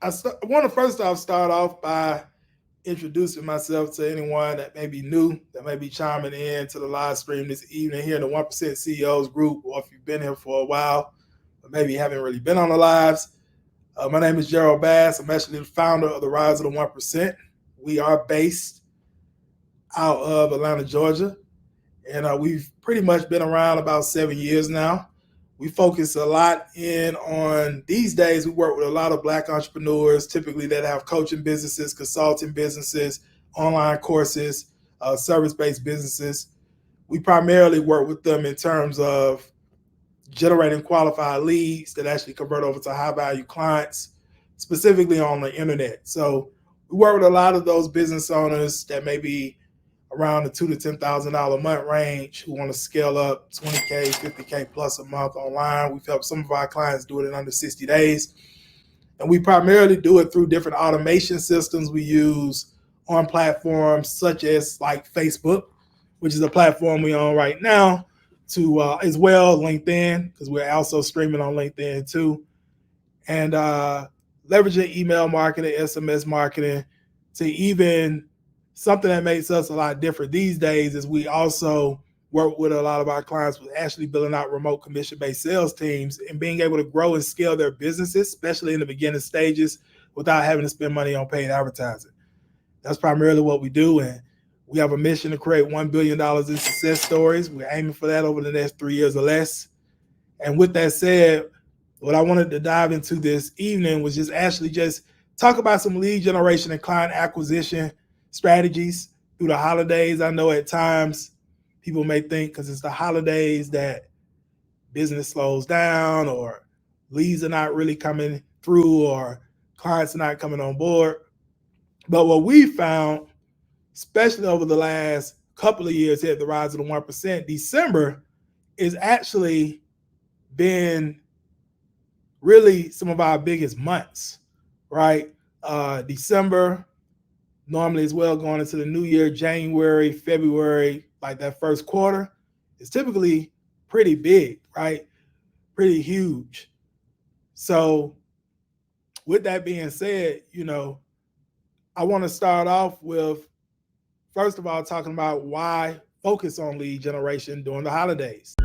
I want to first off start off by introducing myself to anyone that may be new, that may be chiming in to the live stream this evening here in the 1% CEOs group, or if you've been here for a while, but maybe you haven't really been on the lives. My name is Gerald Bass. I'm actually the founder of the Rise of the 1%. We are based out of Atlanta, Georgia, and we've pretty much been around about 7 years now. We focus a lot in on these days. We work with a lot of Black entrepreneurs, typically that have coaching businesses, consulting businesses, online courses, service-based businesses. We primarily work with them in terms of generating qualified leads that actually convert over to high-value clients, specifically on the internet. So we work with a lot of those business owners that may be around the $2,000 to $10,000 a month range who want to scale up 20K, 50K plus a month online. We've helped some of our clients do it in under 60 days. And we primarily do it through different automation systems we use on platforms such as like Facebook, which is a platform we own right now, to as well LinkedIn, because we're also streaming on LinkedIn too. And leveraging email marketing, SMS marketing, to even something that makes us a lot different these days is we also work with a lot of our clients with actually building out remote commission-based sales teams and being able to grow and scale their businesses, especially in the beginning stages, without having to spend money on paid advertising. That's primarily what we do. And we have a mission to create $1 billion in success stories. We're aiming for that over the next 3 years or less. And with that said, what I wanted to dive into this evening was just talk about some lead generation and client acquisition strategies through the holidays. I know at times people may think because it's the holidays that business slows down or leads are not really coming through or clients are not coming on board. But what we found, especially over the last couple of years here at the Rise of the 1%, December is actually been really some of our biggest months, right? December, normally as well going into the new year, January, February, like that first quarter is typically pretty big, right? Pretty huge. So with that being said, I want to start off with, first of all, talking about why focus on lead generation during the holidays.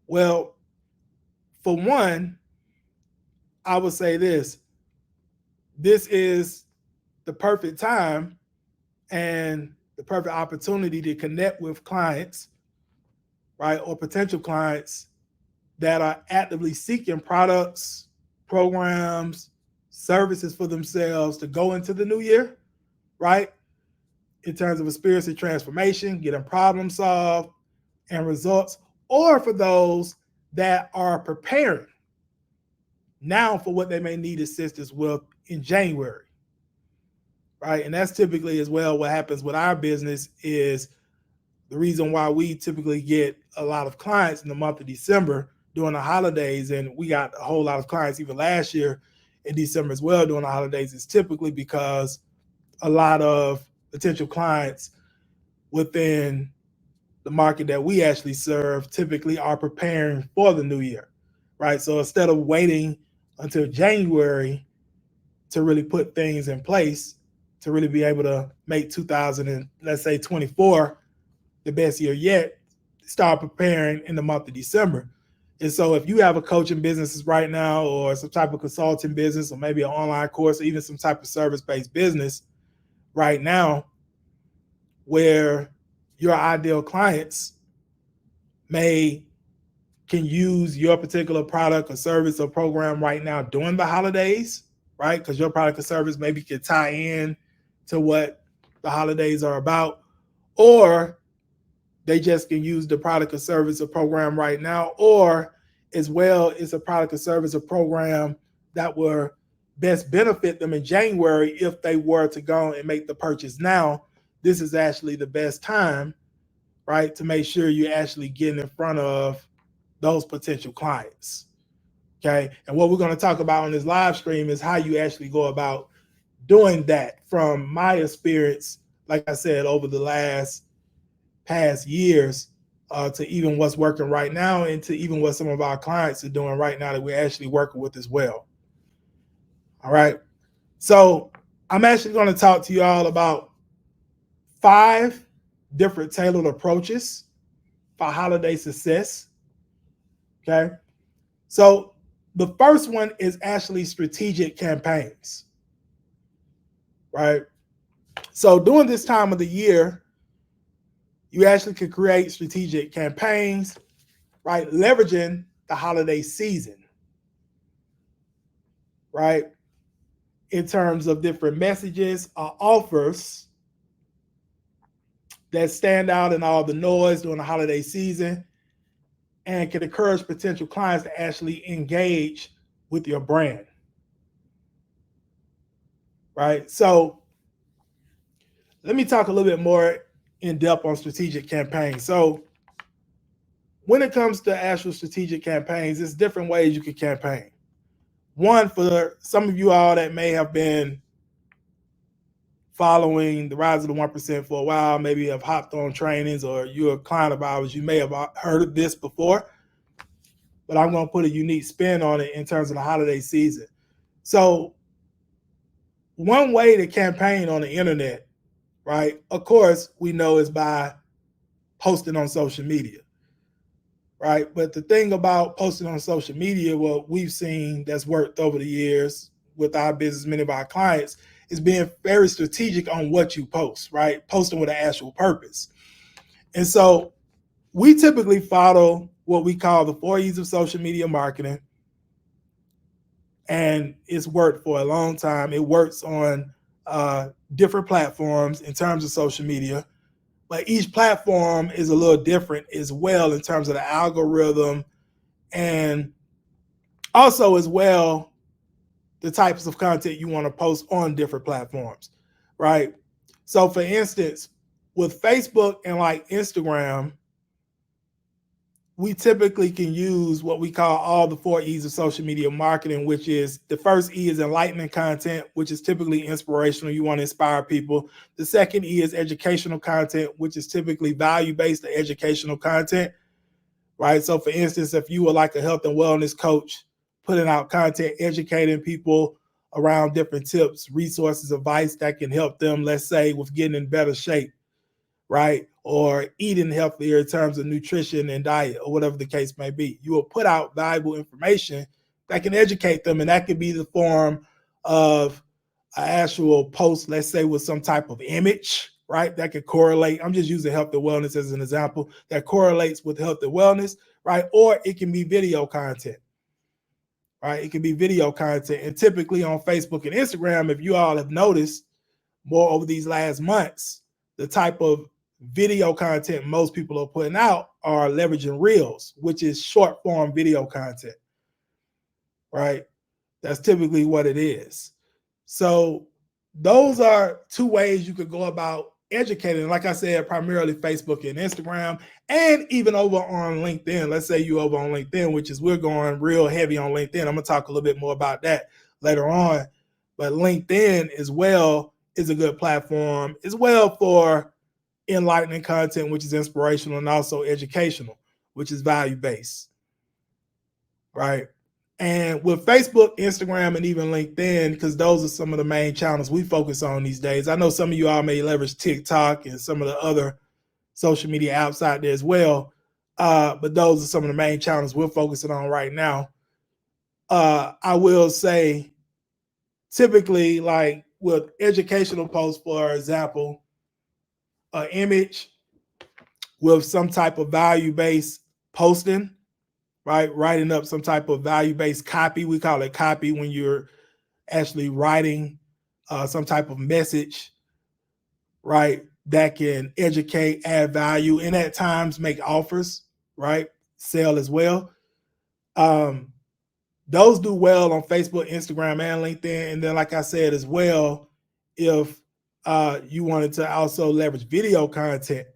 Well, for one, I would say this is the perfect time and the perfect opportunity to connect with clients, right, or potential clients that are actively seeking products, programs, services for themselves to go into the new year, right, in terms of experiencing transformation, getting problem solved and results, or for those that are preparing now for what they may need assistance with in January, right? And that's typically as well what happens with our business is the reason why we typically get a lot of clients in the month of December during the holidays, and we got a whole lot of clients even last year in December as well during the holidays, is typically because a lot of potential clients within the market that we actually serve typically are preparing for the new year, right? So instead of waiting until January to really put things in place to really be able to make 2024 the best year yet, start preparing in the month of December. And so if you have a coaching business right now or some type of consulting business or maybe an online course or even some type of service-based business right now where your ideal clients can use your particular product or service or program right now during the holidays, right? Because your product or service maybe could tie in to what the holidays are about, or they just can use the product or service or program right now, or as well, it's a product or service or program that will best benefit them in January if they were to go and make the purchase now. This is actually the best time right? To make sure you're actually getting in front of those potential clients. Okay. And what we're going to talk about on this live stream is how you actually go about doing that from my experience, like I said, over the past years, to even what's working right now and to even what some of our clients are doing right now that we're actually working with as well. All right. So I'm actually going to talk to you all about 5 different tailored approaches for holiday success. Okay. So the first one is actually strategic campaigns, right? So during this time of the year, you actually could create strategic campaigns, right? Leveraging the holiday season, right? In terms of different messages or offers that stand out in all the noise during the holiday season and can encourage potential clients to actually engage with your brand, right? So let me talk a little bit more in depth on strategic campaigns. So when it comes to actual strategic campaigns, there's different ways you can campaign. One, for some of you all that may have been following the Rise of the 1% for a while, maybe have hopped on trainings or you're a client of ours, you may have heard of this before, but I'm going to put a unique spin on it in terms of the holiday season. So one way to campaign on the internet, right, of course, we know is by posting on social media, right? But the thing about posting on social media, what we've seen that's worked over the years with our business, many of our clients, is being very strategic on what you post, right? Posting with an actual purpose. And so we typically follow what we call the 4 E's of social media marketing. And it's worked for a long time. It works on different platforms in terms of social media, but each platform is a little different as well in terms of the algorithm and also as well the types of content you want to post on different platforms, right? So for instance, with Facebook and like Instagram, we typically can use what we call all the 4 E's of social media marketing, which is the first E is enlightening content, which is typically inspirational. You want to inspire people. The second E is educational content, which is typically value-based or educational content, right? So for instance, if you were like a health and wellness coach, putting out content, educating people around different tips, resources, advice that can help them, let's say, with getting in better shape, right? Or eating healthier in terms of nutrition and diet or whatever the case may be. You will put out valuable information that can educate them, and that could be the form of an actual post, let's say with some type of image, right? That could correlate. I'm just using health and wellness as an example that correlates with health and wellness, right? Or it can be video content, right? It can be video content. And typically on Facebook and Instagram, if you all have noticed more over these last months, the type of video content most people are putting out are leveraging reels, which is short form video content, right? That's typically what it is. So those are 2 ways you could go about educating. Like I said, primarily Facebook and Instagram, and even over on LinkedIn. Let's say you over on LinkedIn, which is we're going real heavy on LinkedIn. I'm gonna talk a little bit more about that later on. But LinkedIn as well is a good platform as well for enlightening content, which is inspirational, and also educational, which is value-based, right? And with Facebook, Instagram, and even LinkedIn, because those are some of the main channels we focus on these days. I know some of you all may leverage TikTok and some of the other social media apps out there as well, but those are some of the main channels we're focusing on right now. I will say, typically, like with educational posts, for example, an image with some type of value-based posting, right? Writing up some type of value-based copy. We call it copy when you're actually writing some type of message, right? That can educate, add value, and at times make offers, right? Sell as well. Those do well on Facebook, Instagram, and LinkedIn. And then, like I said as well, if you wanted to also leverage video content,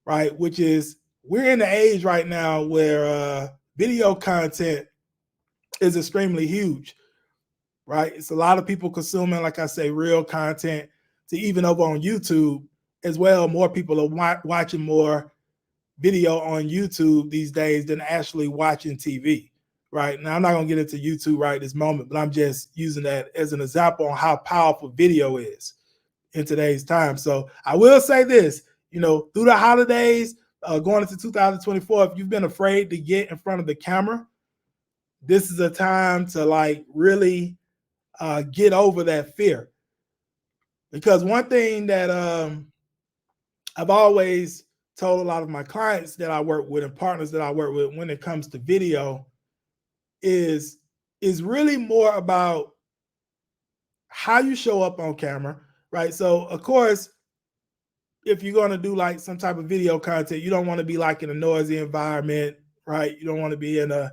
right? Which is, we're in the age right now where video content is extremely huge, right? It's a lot of people consuming, like I say, real content, to even over on YouTube as well. More people are watching more video on YouTube these days than actually watching TV, right? Now, I'm not going to get into YouTube right this moment, but I'm just using that as an example on how powerful video is in today's time. So I will say this, through the holidays, going into 2024, if you've been afraid to get in front of the camera, this is a time to like really get over that fear. Because one thing that I've always told a lot of my clients that I work with and partners that I work with when it comes to video is really more about how you show up on camera, right? So of course, if you're going to do like some type of video content, you don't want to be like in a noisy environment, right? You don't want to be in a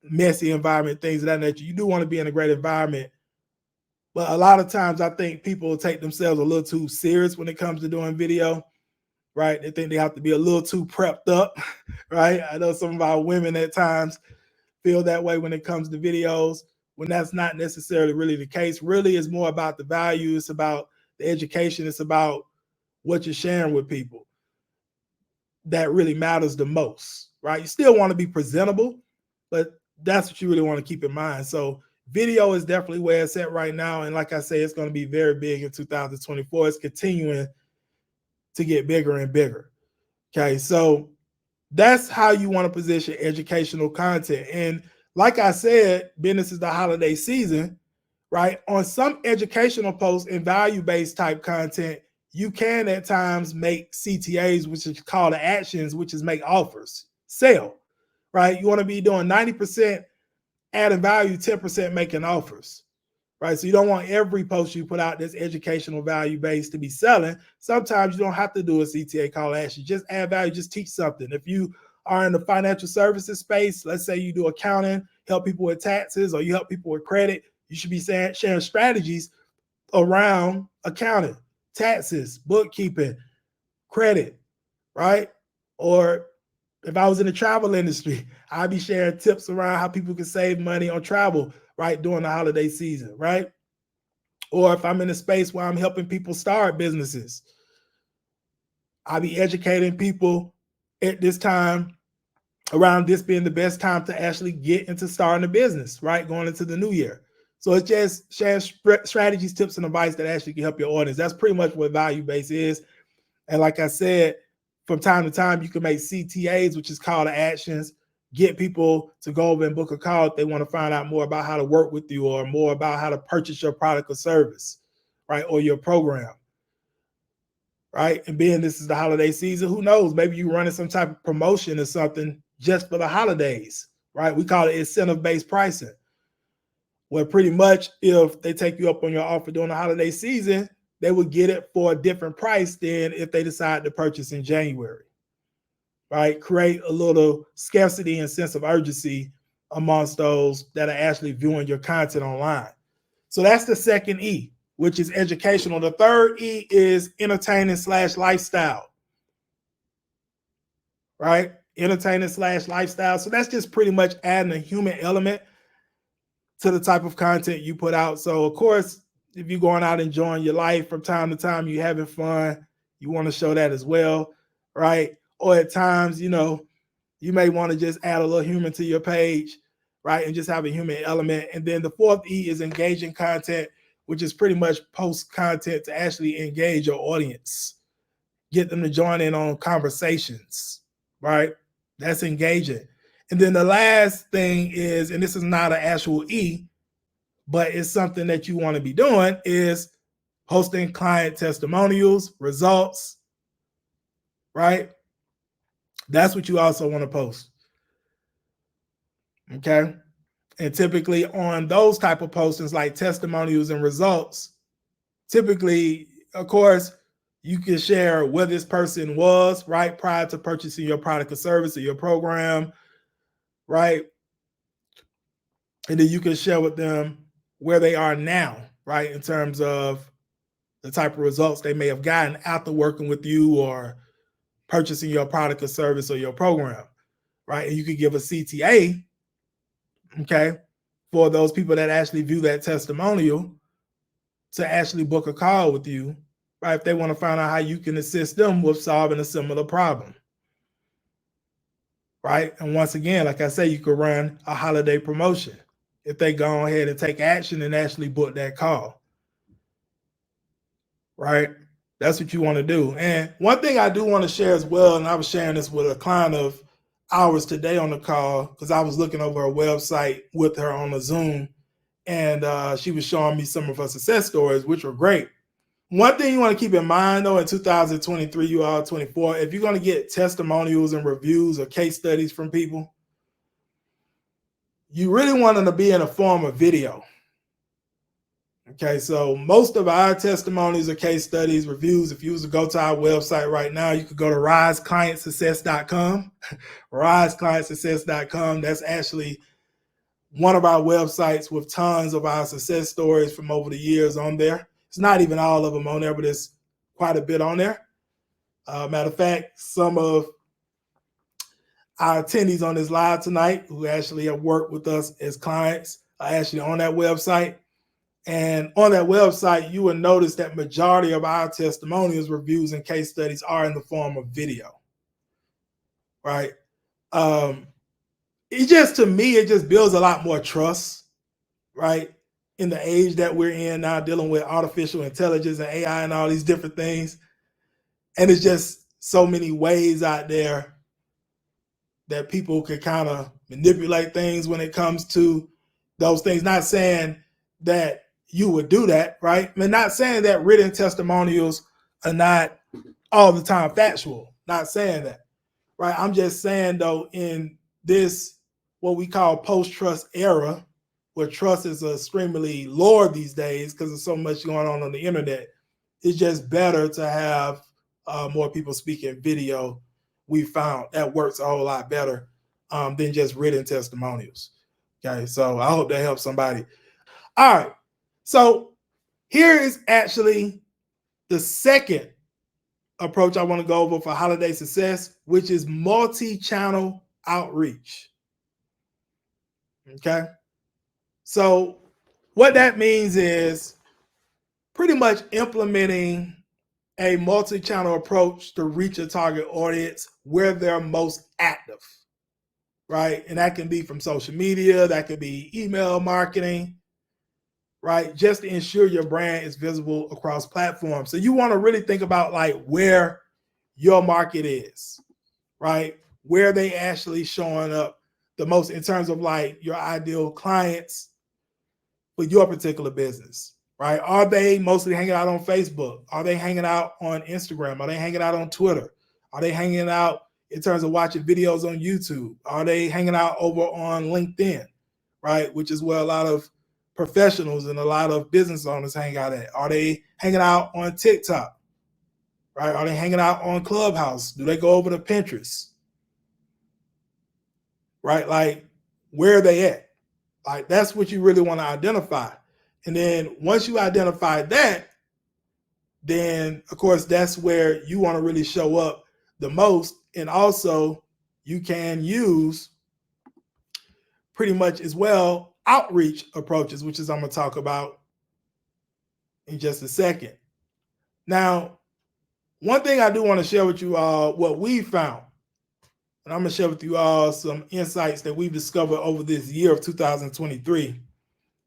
messy environment, things of that nature. You do want to be in a great environment. But a lot of times I think people take themselves a little too serious when it comes to doing video, right? They think they have to be a little too prepped up, right? I know some of our women at times feel that way when it comes to videos, when that's not necessarily really the case. Really, it's more about the value. It's about the education. It's about what you're sharing with people that really matters the most, right? You still want to be presentable, but that's what you really want to keep in mind. So video is definitely where it's at right now. And like I say, it's going to be very big in 2024. It's continuing to get bigger and bigger. Okay, so that's how you want to position educational content. And like I said, business is the holiday season, right? On some educational posts and value-based type content, you can at times make CTAs, which is call to actions, which is make offers, sell, right? You want to be doing 90% adding value, 10% making offers, right? So you don't want every post you put out that's educational value based to be selling. Sometimes you don't have to do a CTA call to action. Just add value, just teach something. If you are in the financial services space, let's say you do accounting, help people with taxes, or you help people with credit, you should be sharing strategies around accounting, taxes, bookkeeping, credit, right? Or if I was in the travel industry, I'd be sharing tips around how people can save money on travel, right, during the holiday season, right? Or if I'm in a space where I'm helping people start businesses, I'll be educating people at this time around this being the best time to actually get into starting a business, right, going into the new year. So it's just sharing strategies, tips, and advice that actually can help your audience. That's pretty much what value-based is. And like I said, from time to time, you can make CTAs, which is call to actions, get people to go over and book a call if they want to find out more about how to work with you or more about how to purchase your product or service, right? Or your program, right? And being this is the holiday season, who knows? Maybe you're running some type of promotion or something just for the holidays, right? We call it incentive-based pricing, where pretty much if they take you up on your offer during the holiday season, they would get it for a different price than if they decide to purchase in January, right? Create a little scarcity and sense of urgency amongst those that are actually viewing your content online. So that's the second E, which is educational. The third E is entertaining / lifestyle, right? Entertaining / lifestyle. So that's just pretty much adding a human element to the type of content you put out. So of course, if you're going out enjoying your life from time to time, you're having fun, you want to show that as well, right? Or at times, you may want to just add a little humor to your page, right? And just have a human element. And then the fourth E is engaging content, which is pretty much post content to actually engage your audience, get them to join in on conversations, right? That's engaging. And then the last thing is, and this is not an actual E, but it's something that you want to be doing, is hosting client testimonials, results, right? That's what you also want to post. Okay. And typically on those type of postings like testimonials and results, typically, of course, you can share where this person was, right, prior to purchasing your product or service or your program, right? And then you can share with them where they are now, right, in terms of the type of results they may have gotten after working with you, or purchasing your product or service or your program, right? And you could give a CTA, okay, for those people that actually view that testimonial to actually book a call with you, right? If they want to find out how you can assist them with solving a similar problem, right? And once again, like I say, you could run a holiday promotion if they go ahead and take action and actually book that call, right? That's what you want to do. And one thing I do want to share as well, and I was sharing this with a client of ours today on the call, because I was looking over her website with her on a Zoom, and she was showing me some of her success stories, which were great. One thing you want to keep in mind, though, in 2023, you all 24, if you're going to get testimonials and reviews or case studies from people, you really want them to be in a form of video. Okay, so most of our testimonies or case studies, reviews, if you was to go to our website right now, you could go to riseclientsuccess.com, riseclientsuccess.com. That's actually one of our websites with tons of our success stories from over the years on there. It's not even all of them on there, but it's quite a bit on there. Matter of fact, some of our attendees on this live tonight who actually have worked with us as clients are actually on that website. And on that website, you will notice that majority of our testimonials, reviews, and case studies are in the form of video, right? It just, to me, it just builds a lot more trust, right? In the age that we're in now, dealing with artificial intelligence and AI and all these different things. And it's just so many ways out there that people could kind of manipulate things when it comes to those things. Not saying that you would do that, right? I mean, not saying that written testimonials are not all the time factual. Not saying that, right? I'm just saying, though, in this, what we call post-trust era, where trust is extremely lower these days because there's so much going on the internet, it's just better to have more people speaking video. We found that works a whole lot better than just written testimonials. Okay, so I hope that helps somebody. All right, so here is actually the second approach I want to go over for holiday success, which is multi-channel outreach. Okay, so what that means is pretty much implementing a multi-channel approach to reach a target audience where they're most active, right? And that can be from social media, that could be email marketing, right? Just to ensure your brand is visible across platforms. So you want to really think about like where your market is, right? Where they actually showing up the most in terms of like your ideal clients for your particular business, right? Are they mostly hanging out on Facebook? Are they hanging out on Instagram? Are they hanging out on Twitter? Are they hanging out in terms of watching videos on YouTube? Are they hanging out over on LinkedIn, right? Which is where a lot of professionals and a lot of business owners hang out at. Are they hanging out on TikTok, right? Are they hanging out on Clubhouse? Do they go over to Pinterest, right? Like, where are they at? Like, that's what you really want to identify. And then once you identify that, then of course that's where you want to really show up the most. And also you can use pretty much as well outreach approaches, which is I'm going to talk about in just a second. Now, one thing I do want to share with you all, what we found, and I'm going to share with you all some insights that we've discovered over this year of 2023,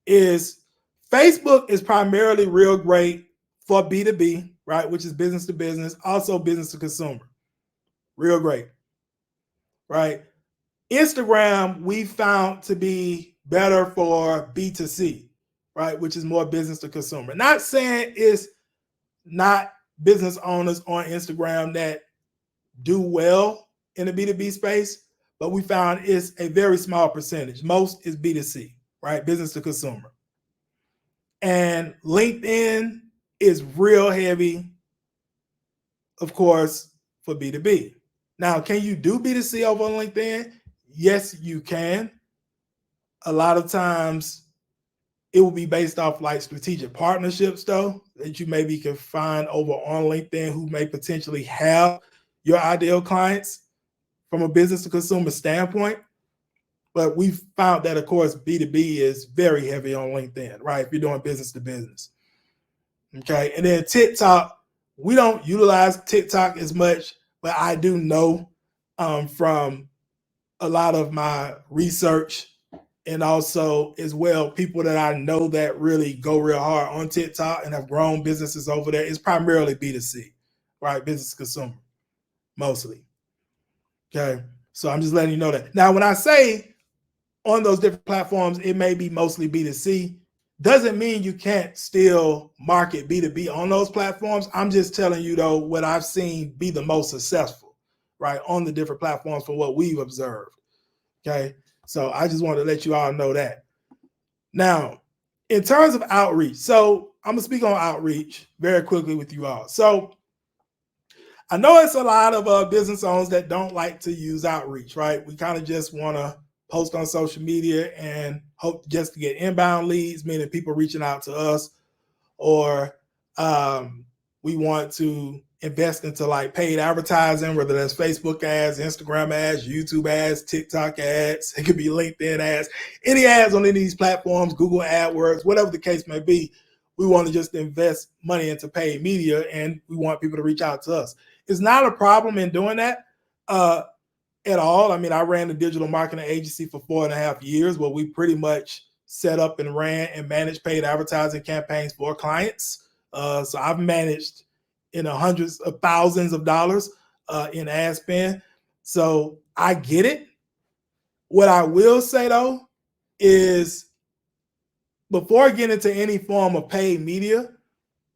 is Facebook is primarily real great for B2B, right? Which is business to business, also business to consumer. Real great, right? Instagram, we found to be better for B2C, right? Which is more business to consumer. Not saying it's not business owners on Instagram that do well in the B2B space, but we found it's a very small percentage. Most is B2C, right? Business to consumer. And LinkedIn is real heavy, of course, for B2B. Now, can you do B2C over on LinkedIn? Yes, you can. A lot of times it will be based off like strategic partnerships, though, that you maybe can find over on LinkedIn who may potentially have your ideal clients from a business to consumer standpoint. But we've found that, of course, B2B is very heavy on LinkedIn, right? If you're doing business to business. Okay. And then TikTok, we don't utilize TikTok as much, but I do know from a lot of my research and also as well, people that I know that really go real hard on TikTok and have grown businesses over there. It's primarily B2C, right? Business to consumer, mostly. Okay. So I'm just letting you know that. Now, when I say on those different platforms, it may be mostly B2C, doesn't mean you can't still market B2B on those platforms. I'm just telling you, though, what I've seen be the most successful, right, on the different platforms from what we've observed. Okay. So I just wanted to let you all know that. Now, in terms of outreach, so I'm going to speak on outreach very quickly with you all. So I know it's a lot of business owners that don't like to use outreach, right? We kind of just want to post on social media and hope just to get inbound leads, meaning people reaching out to us, or we want to invest into like paid advertising, whether that's Facebook ads, Instagram ads, YouTube ads, TikTok ads. It could be LinkedIn ads, any ads on any of these platforms, Google AdWords, whatever the case may be. We want to just invest money into paid media, and we want people to reach out to us. It's not a problem in doing that at all. I mean, I ran a digital marketing agency for 4.5 years where we pretty much set up and ran and managed paid advertising campaigns for clients. So I've managed in the hundreds of thousands of dollars in ad spend. So I get it. What I will say, though, is before getting into any form of paid media,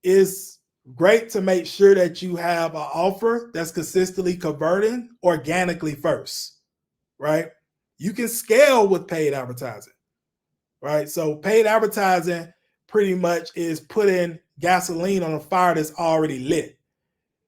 it's great to make sure that you have an offer that's consistently converting organically first, right? You can scale with paid advertising, right? So paid advertising pretty much is putting gasoline on a fire that's already lit,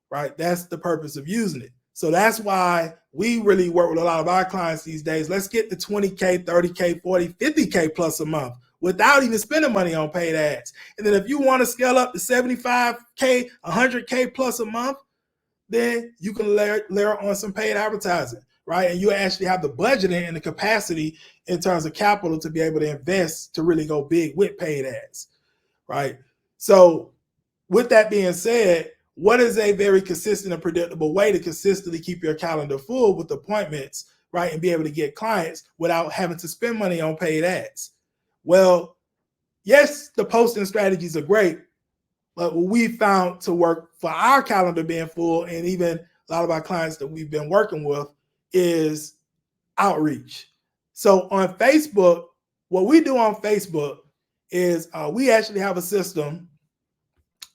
right? That's the purpose of using it. So that's why we really work with a lot of our clients these days. Let's get to 20K, 30K, 40, 50K plus a month without even spending money on paid ads. And then if you want to scale up to 75K, 100K plus a month, then you can layer on some paid advertising, right? And you actually have the budgeting and the capacity in terms of capital to be able to invest to really go big with paid ads, right? So with that being said, what is a very consistent and predictable way to consistently keep your calendar full with appointments, right? And be able to get clients without having to spend money on paid ads? Well, yes, the posting strategies are great, but what we found to work for our calendar being full, and even a lot of our clients that we've been working with, is outreach. So on Facebook, what we do on Facebook is we actually have a system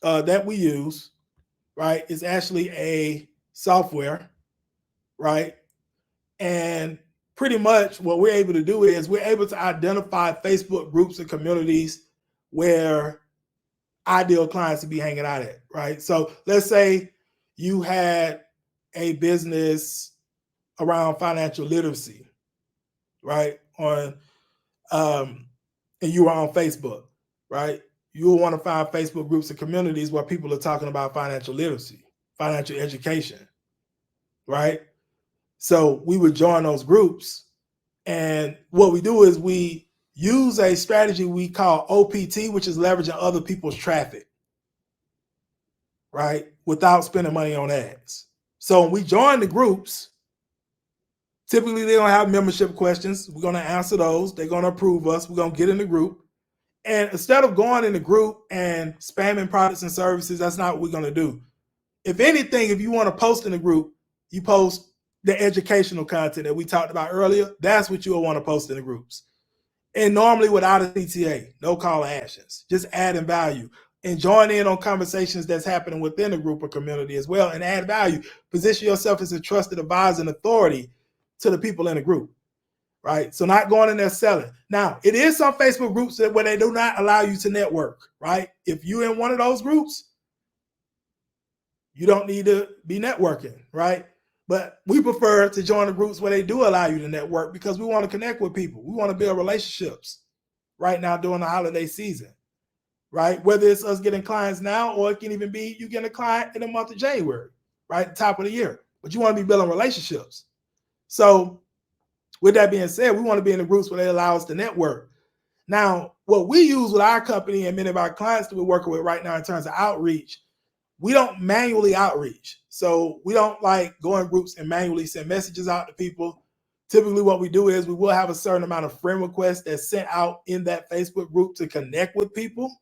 that we use, right? It's actually a software, right? And pretty much what we're able to do is we're able to identify Facebook groups and communities where ideal clients to be hanging out at, right? So let's say you had a business around financial literacy, right? And you were on Facebook, right? You'll want to find Facebook groups and communities where people are talking about financial literacy, financial education, right? So we would join those groups. And what we do is we use a strategy we call OPT, which is leveraging other people's traffic, right? Without spending money on ads. So when we join the groups, typically they don't have membership questions. We're going to answer those. They're going to approve us. We're going to get in the group. And instead of going in the group and spamming products and services, that's not what we're going to do. If anything, if you want to post in the group, you post the educational content that we talked about earlier. That's what you'll want to post in the groups. And normally without a CTA, no call to actions, just adding value and join in on conversations that's happening within the group or community as well, and add value. Position yourself as a trusted advisor and authority to the people in the group, right? So not going in there selling. Now, it is some Facebook groups where they do not allow you to network, right? If you're in one of those groups, you don't need to be networking, right? But we prefer to join the groups where they do allow you to network because we want to connect with people. We want to build relationships right now during the holiday season, right? Whether it's us getting clients now, or it can even be you getting a client in the month of January, right? Top of the year. but you want to be building relationships. So with that being said, we want to be in the groups where they allow us to network. Now, what we use with our company and many of our clients that we're working with right now in terms of outreach, we don't manually outreach. So we don't like go in groups and manually send messages out to people. Typically what we do is we will have a certain amount of friend requests that's sent out in that Facebook group to connect with people,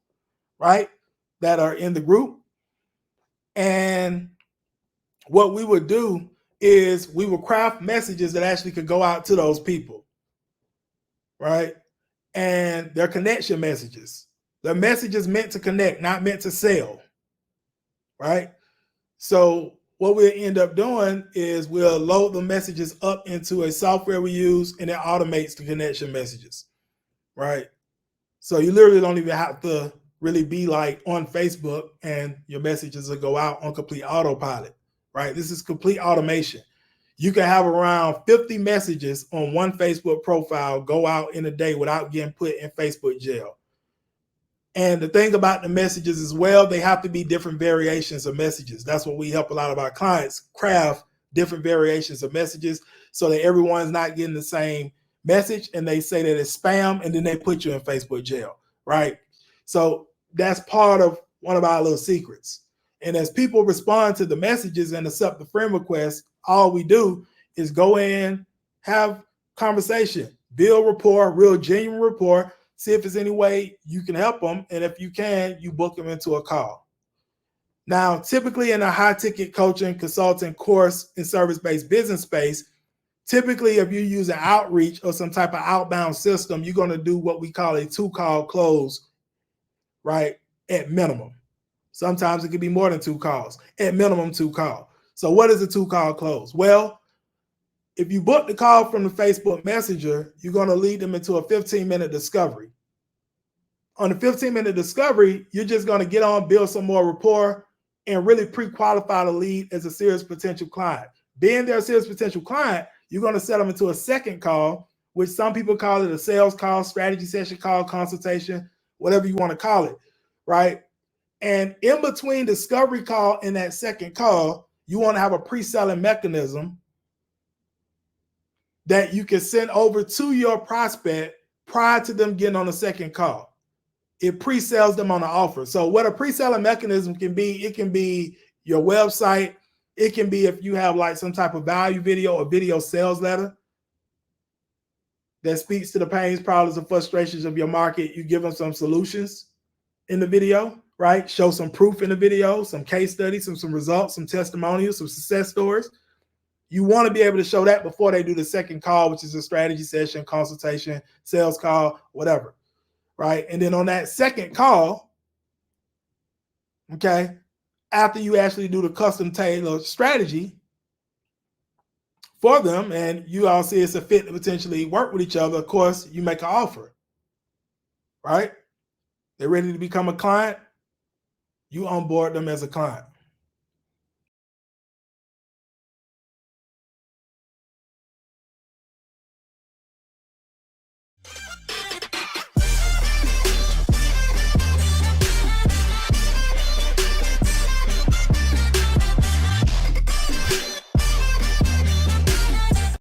right, that are in the group. And what we would do is we would craft messages that actually could go out to those people, right? And they're connection messages. They're messages meant to connect, not meant to sell, right? So what we'll end up doing is we'll load the messages up into a software we use, and it automates the connection messages, right? So you literally don't even have to really be like on Facebook, and your messages will go out on complete autopilot, right? This is complete automation. You can have around 50 messages on one Facebook profile go out in a day without getting put in Facebook jail. And the thing about the messages as well, they have to be different variations of messages. That's what we help a lot of our clients craft, different variations of messages so that everyone's not getting the same message and they say that it's spam and then they put you in Facebook jail, right? So that's part of one of our little secrets. And as people respond to the messages and accept the friend requests, all we do is go in, have conversation, build rapport, real genuine rapport, see if there's any way you can help them. And if you can, you book them into a call. Now, typically in a high ticket coaching, consulting course in service-based business space, typically if you use an outreach or some type of outbound system, you're going to do what we call a 2-call close, right? At minimum. Sometimes it could be more than 2 calls, at minimum 2 calls. So what is a 2-call close? Well, if you book the call from the Facebook Messenger, you're going to lead them into a 15-minute discovery. On the 15-minute discovery, you're just going to get on, build some more rapport, and really pre-qualify the lead as a serious potential client. Being their serious potential client, you're going to set them into a second call, which some people call it a sales call, strategy session call, consultation, whatever you want to call it, right? And in between discovery call and that second call, you want to have a pre-selling mechanism that you can send over to your prospect prior to them getting on the second call. It pre-sells them on the offer. So what a pre-selling mechanism can be, it can be your website. It can be if you have like some type of value video or video sales letter that speaks to the pains, problems, and frustrations of your market. You give them some solutions in the video, right? Show some proof in the video, some case studies, some results, some testimonials, some success stories. You want to be able to show that before they do the second call, which is a strategy session, consultation, sales call, whatever, right? And then on that second call, okay, after you actually do the custom tailored strategy for them and you all see it's a fit to potentially work with each other, of course, you make an offer, right? They're ready to become a client. You onboard them as a client.